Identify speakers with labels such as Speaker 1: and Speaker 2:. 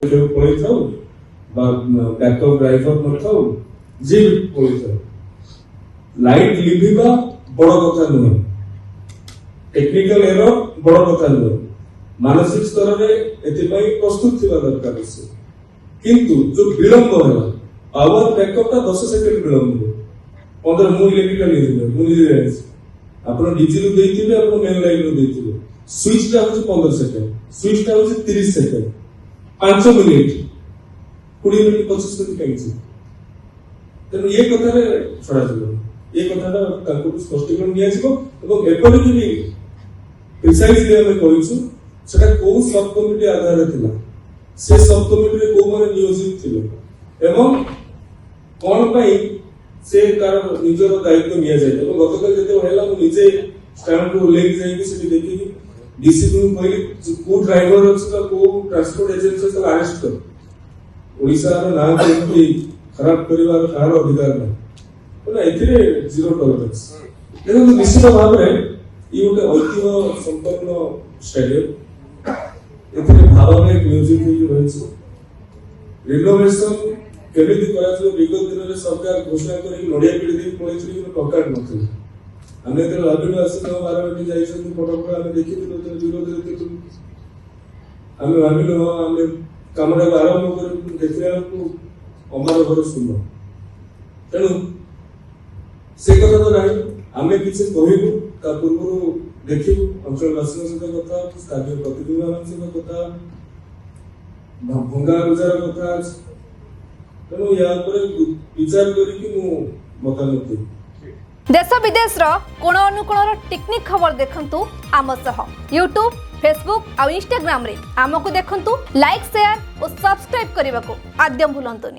Speaker 1: पळी थाउ backup driver न थाउ जे पळी थाउ लाइट लिभिबा बड़ कथा नुह टेक्निकल एरर बड़ कथा नुह मानसिक स्तर रे एतिपाई प्रस्तुत थिबा दरकार छै किंतु जो विलंब होला पावर बैकअप ता 10 सेकंड विलंब 15 मु इलेक्ट्रिकल इंजीनियर मु इंजीनियर आपण डीजी रो देइथिबे आपण मेन लाइन रो देइथिबे स्विच टा होची 15 सेकंड स्विच टा होची 30 सेकंड 5 मिनिट 20 मिनिट 25 मिनिट काइछि तेनु ये कथा रे छडा दिलो ये कथाटा तांको स्पष्टीकरण दिया जिवो एवं एपरि कि प्रिसाइजली हम कहिछु सेटा को सब कमिटी आधार थिला से सब कमिटी रे को माने नियोजित थिले एवं कोन पई से तार निजर दायित्व निया जाय एवं गतकाल जते होला मु निजे स्टैंड को लेक जाय कि सेठी देखि डीसी को कहली को ड्राइवर अछि का को ट्रांसपोर्ट एजेंसी से अरेस्ट कर ओडिसा रो नाम के खराब परिवार कार अधिकार नै बोला एथिरे जीरो टॉलरेंस देखो निश्चित भाव रे ई ओटे ऐतिह्य संपन्न स्टेडियम एथिरे भावनात्मक म्यूजिक ही रहिछ रिनोवेशन केमिति करा जो विगत दिन रे सरकार घोषणा करी नडिया पिडी दे पळै छी कि टका नथि हमें तो लाबिनो आसी न 12 मिनिट जाइछन फटोफट हमें देखिथिलु तो विरोध देखिथिलु हमें लाबिनो हमें कामरा आरंभ कर देखिला को अमर घर सुनो तेणु से कथा तो नहीं आमे किसी कहबू ता पूर्व देखिबू अंचलवासी सहित कथा स्थानीय प्रतिनिधि मान सहित कथा भंगा रुजार कथा तेणु या पर विचार करी कि मु मतामत देबी
Speaker 2: देश विदेश रो कोण अनुकोण टेक्निक खबर देखंतु आम सह यूट्यूब फेसबुक और इंस्टाग्राम रे आमको देखंतु लाइक शेयर और सब्सक्राइब करने को आद्यम भूलंतुनी।